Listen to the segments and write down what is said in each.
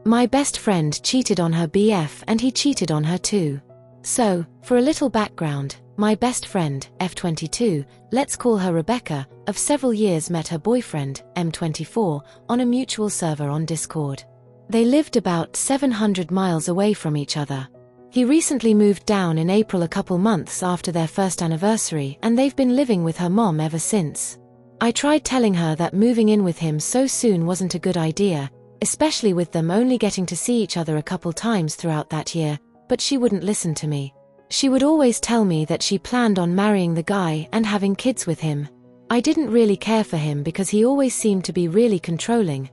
My best friend cheated on her BF and he cheated on her too. So, for a little background, my best friend, F22, let's call her Rebecca, of several years met her boyfriend, M24, on a mutual server on Discord. They lived about 700 miles away from each other. He recently moved down in April a couple months after their first anniversary and they've been living with her mom ever since. I tried telling her that moving in with him so soon wasn't a good idea, especially with them only getting to see each other a couple times throughout that year, but she wouldn't listen to me. She would always tell me that she planned on marrying the guy and having kids with him. I didn't really care for him because he always seemed to be really controlling,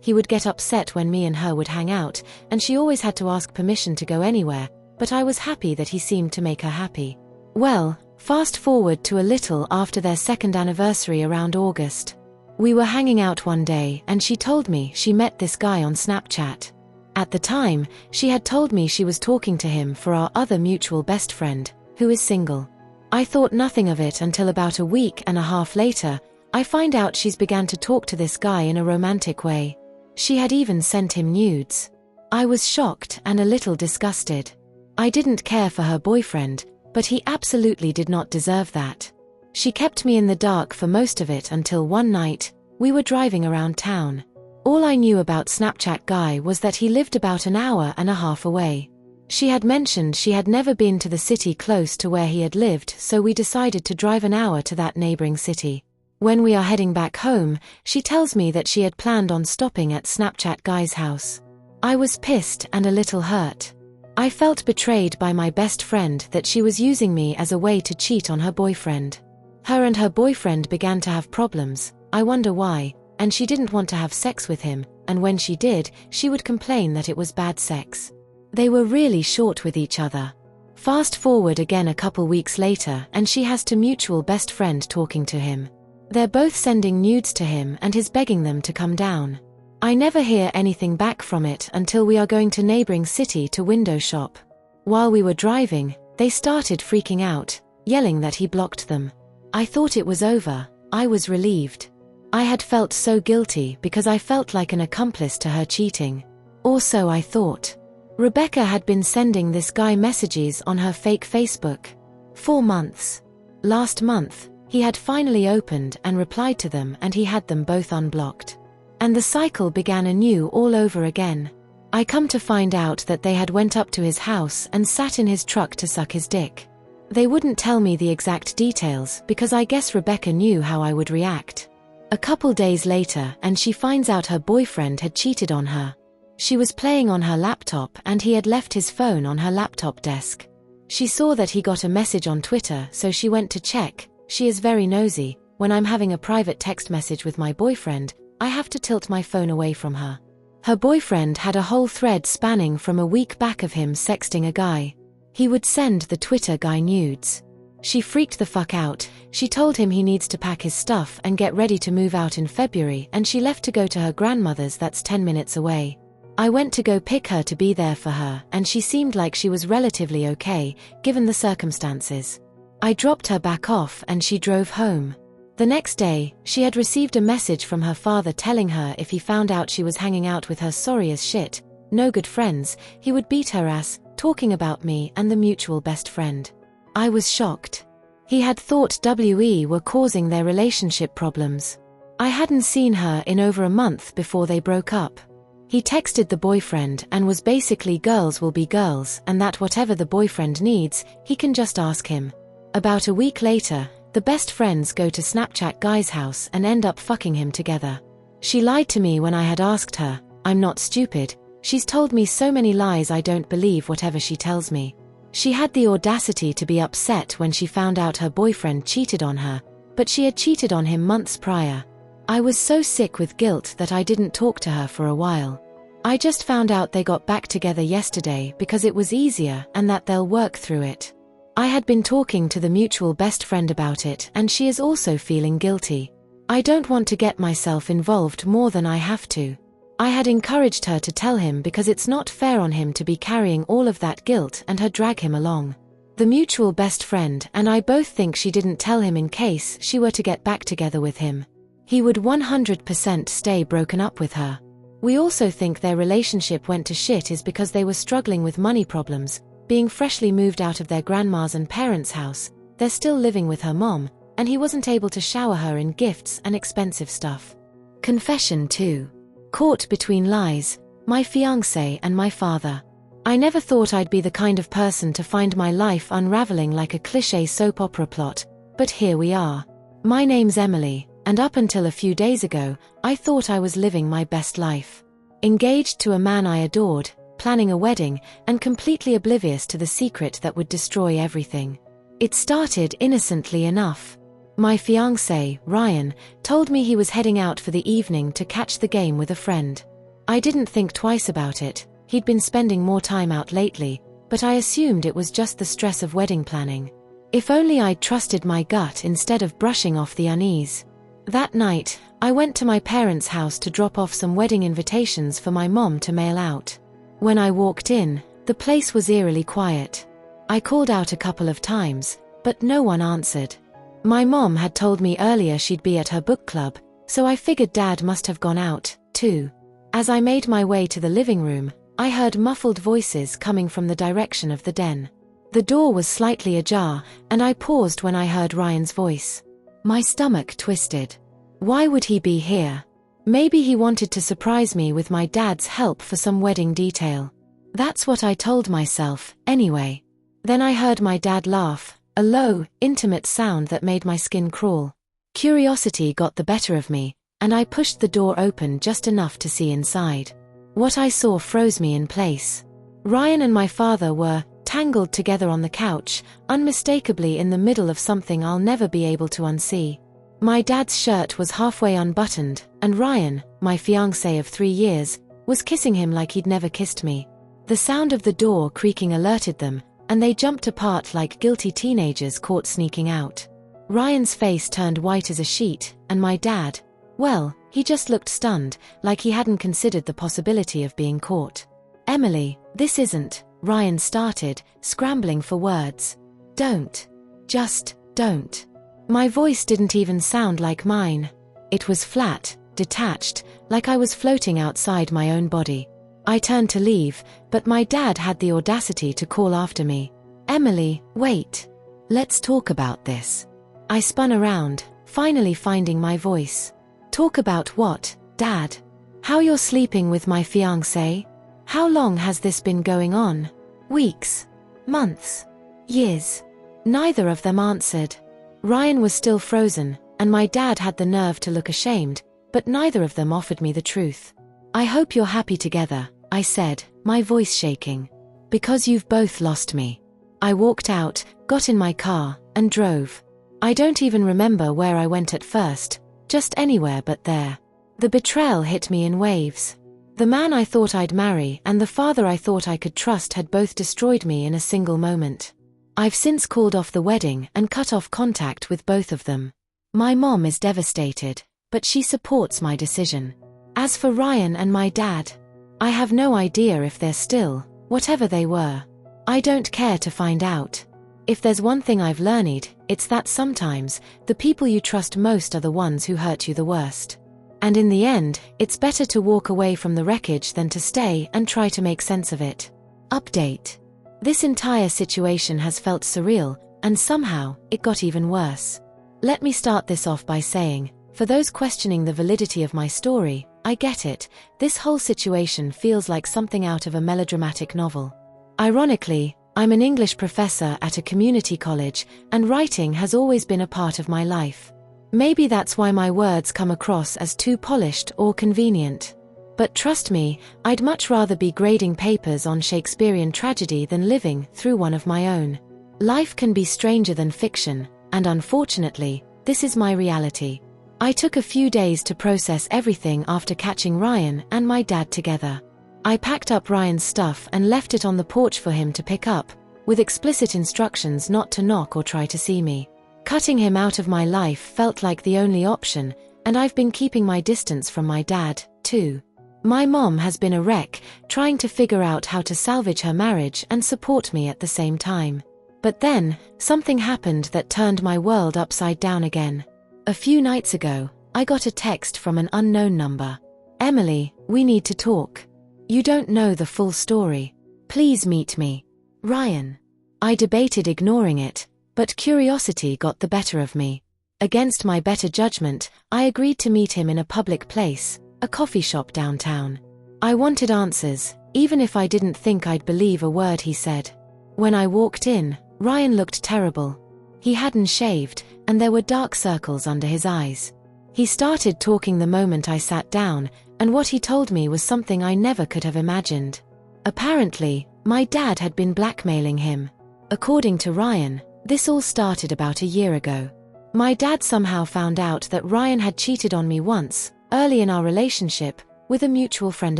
he would get upset when me and her would hang out, and she always had to ask permission to go anywhere, but I was happy that he seemed to make her happy. Well, fast forward to a little after their second anniversary around August. We were hanging out one day and she told me she met this guy on Snapchat. At the time, she had told me she was talking to him for our other mutual best friend, who is single. I thought nothing of it until about a week and a half later, I find out she's began to talk to this guy in a romantic way. She had even sent him nudes. I was shocked and a little disgusted. I didn't care for her boyfriend, but he absolutely did not deserve that. She kept me in the dark for most of it until one night, we were driving around town. All I knew about Snapchat guy was that he lived about an hour and a half away. She had mentioned she had never been to the city close to where he had lived, so we decided to drive an hour to that neighboring city. When we are heading back home, she tells me that she had planned on stopping at Snapchat guy's house. I was pissed and a little hurt. I felt betrayed by my best friend that she was using me as a way to cheat on her boyfriend. Her and her boyfriend began to have problems, I wonder why, and she didn't want to have sex with him, and when she did, she would complain that it was bad sex. They were really short with each other. Fast forward again a couple weeks later and she has to mutual best friend talking to him. They're both sending nudes to him and he's begging them to come down. I never hear anything back from it until we are going to neighboring city to window shop. While we were driving, they started freaking out, yelling that he blocked them. I thought it was over. I was relieved. I had felt so guilty because I felt like an accomplice to her cheating. Or so I thought. Rebecca had been sending this guy messages on her fake Facebook. 4 months. Last month, he had finally opened and replied to them and he had them both unblocked. And the cycle began anew all over again. I come to find out that they had went up to his house and sat in his truck to suck his dick. They wouldn't tell me the exact details because I guess Rebecca knew how I would react. A couple days later and she finds out her boyfriend had cheated on her. She was playing on her laptop and he had left his phone on her laptop desk. She saw that he got a message on Twitter, so she went to check. She is very nosy. When I'm having a private text message with my boyfriend, I have to tilt my phone away from her. Her boyfriend had a whole thread spanning from a week back of him sexting a guy. He would send the Twitter guy nudes. She freaked the fuck out. She told him he needs to pack his stuff and get ready to move out in February, and she left to go to her grandmother's that's 10 minutes away. I went to go pick her to be there for her, and she seemed like she was relatively okay, given the circumstances. I dropped her back off and she drove home. The next day, she had received a message from her father telling her if he found out she was hanging out with her sorry as shit, no good friends, he would beat her ass, talking about me and the mutual best friend. I was shocked. He had thought we were causing their relationship problems. I hadn't seen her in over a month before they broke up. He texted the boyfriend and was basically girls will be girls and that whatever the boyfriend needs, he can just ask him. About a week later, the best friends go to Snapchat guy's house and end up fucking him together. She lied to me when I had asked her. I'm not stupid. She's told me so many lies I don't believe whatever she tells me. She had the audacity to be upset when she found out her boyfriend cheated on her, but she had cheated on him months prior. I was so sick with guilt that I didn't talk to her for a while. I just found out they got back together yesterday because it was easier and that they'll work through it. I had been talking to the mutual best friend about it and she is also feeling guilty. I don't want to get myself involved more than I have to. I had encouraged her to tell him because it's not fair on him to be carrying all of that guilt and her drag him along. The mutual best friend and I both think she didn't tell him in case she were to get back together with him. He would 100% stay broken up with her. We also think their relationship went to shit is because they were struggling with money problems, being freshly moved out of their grandma's and parents' house. They're still living with her mom, and he wasn't able to shower her in gifts and expensive stuff. Confession 2. Caught between lies, my fiancé and my father. I never thought I'd be the kind of person to find my life unraveling like a cliché soap opera plot, but here we are. My name's Emily, and up until a few days ago, I thought I was living my best life. Engaged to a man I adored, planning a wedding, and completely oblivious to the secret that would destroy everything. It started innocently enough. My fiancé, Ryan, told me he was heading out for the evening to catch the game with a friend. I didn't think twice about it. He'd been spending more time out lately, but I assumed it was just the stress of wedding planning. If only I'd trusted my gut instead of brushing off the unease. That night, I went to my parents' house to drop off some wedding invitations for my mom to mail out. When I walked in, the place was eerily quiet. I called out a couple of times, but no one answered. My mom had told me earlier she'd be at her book club, so I figured Dad must have gone out, too. As I made my way to the living room, I heard muffled voices coming from the direction of the den. The door was slightly ajar, and I paused when I heard Ryan's voice. My stomach twisted. Why would he be here? Maybe he wanted to surprise me with my dad's help for some wedding detail. That's what I told myself, anyway. Then I heard my dad laugh, a low, intimate sound that made my skin crawl. Curiosity got the better of me, and I pushed the door open just enough to see inside. What I saw froze me in place. Ryan and my father were tangled together on the couch, unmistakably in the middle of something I'll never be able to unsee. My dad's shirt was halfway unbuttoned, and Ryan, my fiancé of 3 years, was kissing him like he'd never kissed me. The sound of the door creaking alerted them, and they jumped apart like guilty teenagers caught sneaking out. Ryan's face turned white as a sheet, and my dad, well, he just looked stunned, like he hadn't considered the possibility of being caught. Emily, this isn't, Ryan started, scrambling for words. Don't. Just don't. My voice didn't even sound like mine. It was flat, detached, like I was floating outside my own body. I turned to leave, but my dad had the audacity to call after me. Emily, wait. Let's talk about this. I spun around, finally finding my voice. Talk about what, Dad? How you're sleeping with my fiancé? How long has this been going on? Weeks? Months? Years? Neither of them answered. Ryan was still frozen, and my dad had the nerve to look ashamed, but neither of them offered me the truth. I hope you're happy together, I said, my voice shaking. Because you've both lost me. I walked out, got in my car, and drove. I don't even remember where I went at first, just anywhere but there. The betrayal hit me in waves. The man I thought I'd marry and the father I thought I could trust had both destroyed me in a single moment. I've since called off the wedding and cut off contact with both of them. My mom is devastated, but she supports my decision. As for Ryan and my dad, I have no idea if they're still, whatever they were. I don't care to find out. If there's one thing I've learned, it's that sometimes, the people you trust most are the ones who hurt you the worst. And in the end, it's better to walk away from the wreckage than to stay and try to make sense of it. Update. This entire situation has felt surreal, and somehow, it got even worse. Let me start this off by saying, for those questioning the validity of my story, I get it, this whole situation feels like something out of a melodramatic novel. Ironically, I'm an English professor at a community college, and writing has always been a part of my life. Maybe that's why my words come across as too polished or convenient. But trust me, I'd much rather be grading papers on Shakespearean tragedy than living through one of my own. Life can be stranger than fiction, and unfortunately, this is my reality. I took a few days to process everything after catching Ryan and my dad together. I packed up Ryan's stuff and left it on the porch for him to pick up, with explicit instructions not to knock or try to see me. Cutting him out of my life felt like the only option, and I've been keeping my distance from my dad, too. My mom has been a wreck, trying to figure out how to salvage her marriage and support me at the same time. But then, something happened that turned my world upside down again. A few nights ago, I got a text from an unknown number. Emily, we need to talk. You don't know the full story. Please meet me. Ryan. I debated ignoring it, but curiosity got the better of me. Against my better judgment, I agreed to meet him in a public place, a coffee shop downtown. I wanted answers, even if I didn't think I'd believe a word he said. When I walked in, Ryan looked terrible. He hadn't shaved, and there were dark circles under his eyes. He started talking the moment I sat down, and what he told me was something I never could have imagined. Apparently, my dad had been blackmailing him. According to Ryan, this all started about a year ago. My dad somehow found out that Ryan had cheated on me once, early in our relationship, with a mutual friend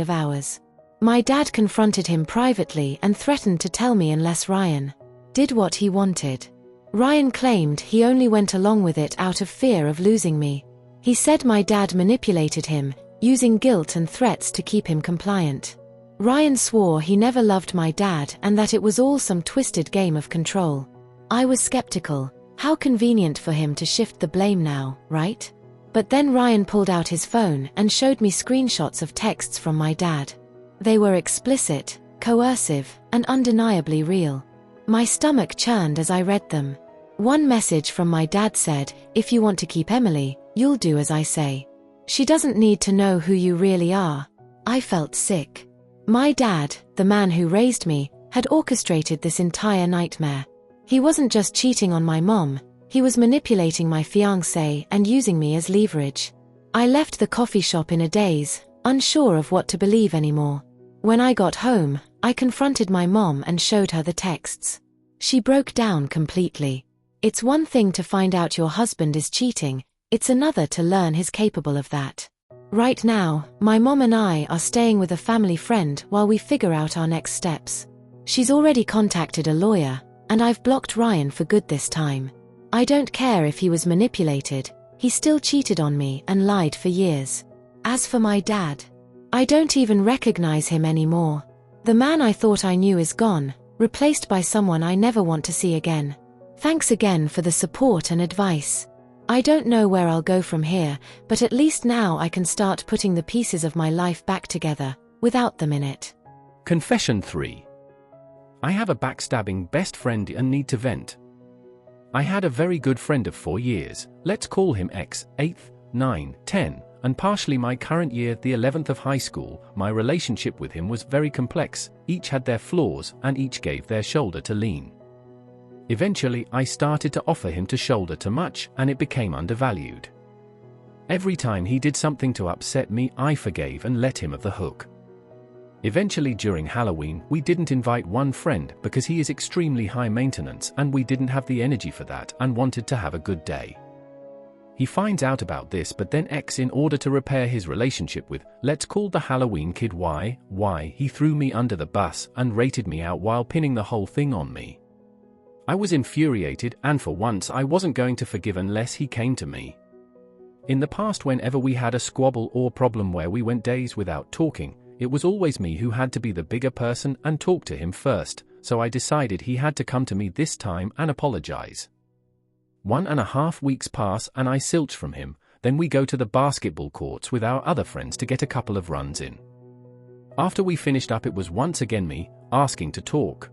of ours. My dad confronted him privately and threatened to tell me unless Ryan did what he wanted. Ryan claimed he only went along with it out of fear of losing me. He said my dad manipulated him, using guilt and threats to keep him compliant. Ryan swore he never loved my dad and that it was all some twisted game of control. I was skeptical. How convenient for him to shift the blame now, right? But then Ryan pulled out his phone and showed me screenshots of texts from my dad. They were explicit, coercive, and undeniably real. My stomach churned as I read them. One message from my dad said, "If you want to keep Emily, you'll do as I say. She doesn't need to know who you really are." I felt sick. My dad, the man who raised me, had orchestrated this entire nightmare. He wasn't just cheating on my mom, he was manipulating my fiancé and using me as leverage. I left the coffee shop in a daze, unsure of what to believe anymore. When I got home, I confronted my mom and showed her the texts. She broke down completely. It's one thing to find out your husband is cheating, it's another to learn he's capable of that. Right now, my mom and I are staying with a family friend while we figure out our next steps. She's already contacted a lawyer, and I've blocked Ryan for good this time. I don't care if he was manipulated, he still cheated on me and lied for years. As for my dad, I don't even recognize him anymore. The man I thought I knew is gone, replaced by someone I never want to see again. Thanks again for the support and advice. I don't know where I'll go from here, but at least now I can start putting the pieces of my life back together, without them in it. Confession 3. I have a backstabbing best friend and need to vent. I had a very good friend of 4 years, let's call him X, 8th, 9, 10, and partially my current year, the 11th of high school. My relationship with him was very complex, each had their flaws and each gave their shoulder to lean. Eventually, I started to offer him to shoulder too much, and it became undervalued. Every time he did something to upset me, I forgave and let him off the hook. Eventually, during Halloween, we didn't invite one friend because he is extremely high maintenance and we didn't have the energy for that and wanted to have a good day. He finds out about this, but then X, in order to repair his relationship with, let's call the Halloween kid Y, he threw me under the bus and rated me out while pinning the whole thing on me. I was infuriated, and for once I wasn't going to forgive unless he came to me. In the past, whenever we had a squabble or problem where we went days without talking, it was always me who had to be the bigger person and talk to him first, so I decided he had to come to me this time and apologize. 1.5 weeks pass and I silch from him, then we go to the basketball courts with our other friends to get a couple of runs in. After we finished up, it was once again me, asking to talk.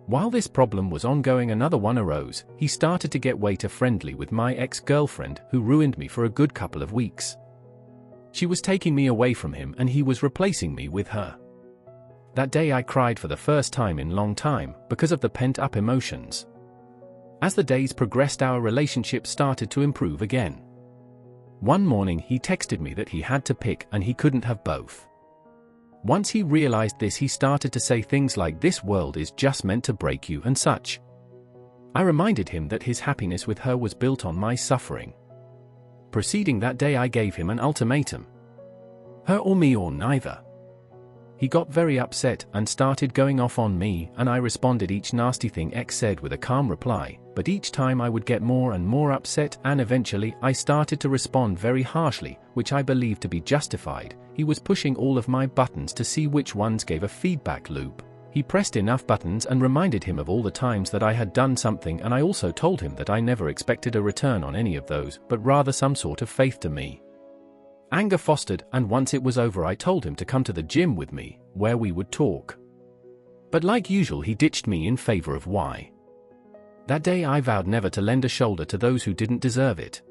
While this problem was ongoing, another one arose. He started to get way too friendly with my ex-girlfriend, who ruined me for a good couple of weeks. She was taking me away from him and he was replacing me with her. That day I cried for the first time in a long time, because of the pent-up emotions. As the days progressed, our relationship started to improve again. One morning he texted me that he had to pick and he couldn't have both. Once he realized this, he started to say things like, "This world is just meant to break you," and such. I reminded him that his happiness with her was built on my suffering. Proceeding that day, I gave him an ultimatum. Her or me or neither. He got very upset and started going off on me, and I responded each nasty thing X said with a calm reply, but each time I would get more and more upset, and eventually I started to respond very harshly, which I believed to be justified. He was pushing all of my buttons to see which ones gave a feedback loop. He pressed enough buttons and reminded him of all the times that I had done something, and I also told him that I never expected a return on any of those, but rather some sort of faith to me. Anger fostered, and once it was over I told him to come to the gym with me, where we would talk. But like usual he ditched me in favor of Y. That day I vowed never to lend a shoulder to those who didn't deserve it.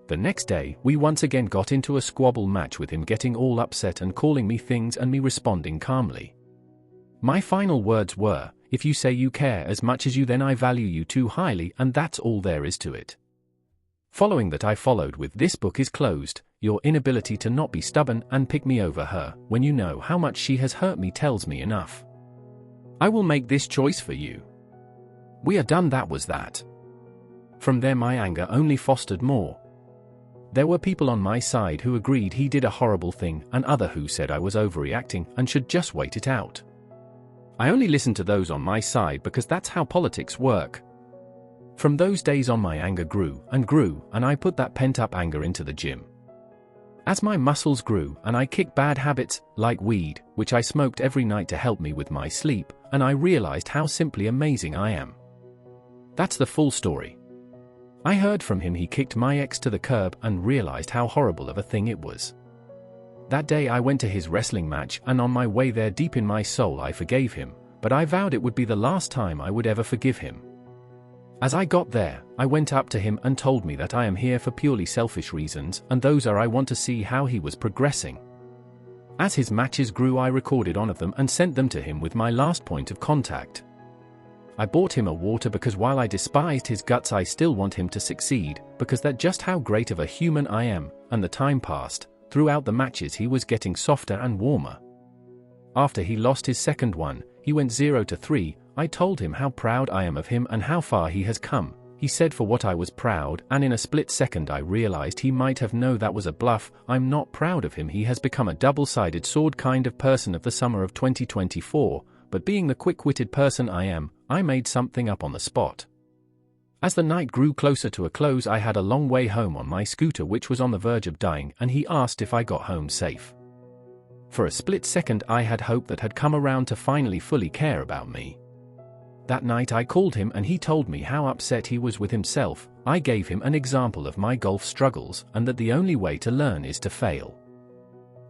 The next day, we once again got into a squabble match with him getting all upset and calling me things and me responding calmly. My final words were, "If you say you care as much as you, then I value you too highly, and that's all there is to it." Following that I followed with, "This book is closed. Your inability to not be stubborn and pick me over her when you know how much she has hurt me tells me enough. I will make this choice for you. We are done." That was that. From there my anger only fostered more. There were people on my side who agreed he did a horrible thing and other who said I was overreacting and should just wait it out. I only listened to those on my side because that's how politics work. From those days on my anger grew, and I put that pent-up anger into the gym. As my muscles grew and I kicked bad habits, like weed, which I smoked every night to help me with my sleep, and I realized how simply amazing I am. That's the full story. I heard from him he kicked my ex to the curb and realized how horrible of a thing it was. That day I went to his wrestling match, and on my way there deep in my soul I forgave him, but I vowed it would be the last time I would ever forgive him. As I got there, I went up to him and told me that I am here for purely selfish reasons, and those are I want to see how he was progressing. As his matches grew I recorded on of them and sent them to him with my last point of contact. I bought him a water because while I despised his guts I still want him to succeed, because that's just how great of a human I am, and the time passed. Throughout the matches he was getting softer and warmer. After he lost his second one, he went 0-3, I told him how proud I am of him and how far he has come. He said for what I was proud, and in a split second I realized he might have known that was a bluff. I'm not proud of him. He has become a double-sided sword kind of person of the summer of 2024, but being the quick-witted person I am, I made something up on the spot. As the night grew closer to a close I had a long way home on my scooter which was on the verge of dying, and he asked if I got home safe. For a split second I had hope that had come around to finally fully care about me. That night I called him and he told me how upset he was with himself. I gave him an example of my golf struggles and that the only way to learn is to fail.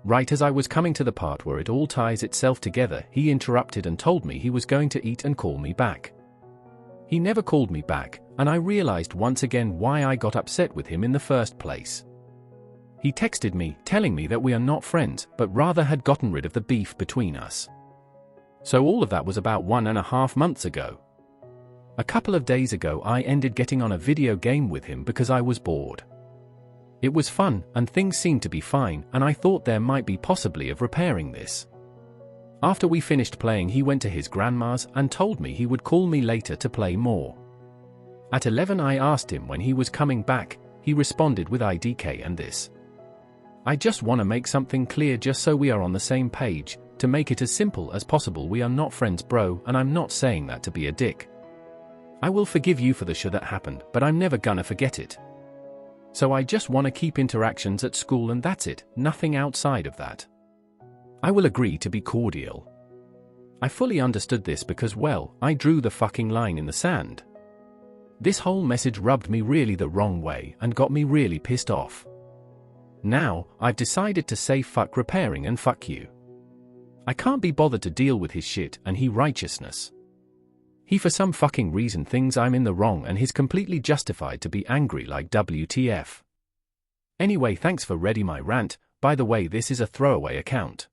Right as I was coming to the part where it all ties itself together, he interrupted and told me he was going to eat and call me back. He never called me back, and I realized once again why I got upset with him in the first place. He texted me, telling me that we are not friends, but rather had gotten rid of the beef between us. So all of that was about 1.5 months ago. A couple of days ago I ended getting on a video game with him because I was bored. It was fun, and things seemed to be fine, and I thought there might be possibly of repairing this. After we finished playing he went to his grandma's and told me he would call me later to play more. At 11 I asked him when he was coming back. He responded with IDK and this. I just want to make something clear just so we are on the same page, to make it as simple as possible. We are not friends, bro, and I'm not saying that to be a dick. I will forgive you for the shit that happened, but I'm never gonna forget it. So I just want to keep interactions at school and that's it, nothing outside of that. I will agree to be cordial. I fully understood this because, well, I drew the fucking line in the sand. This whole message rubbed me really the wrong way and got me really pissed off. Now, I've decided to say fuck repairing and fuck you. I can't be bothered to deal with his shit and he righteousness. He for some fucking reason thinks I'm in the wrong and he's completely justified to be angry like WTF. Anyway, thanks for reading my rant. By the way, this is a throwaway account.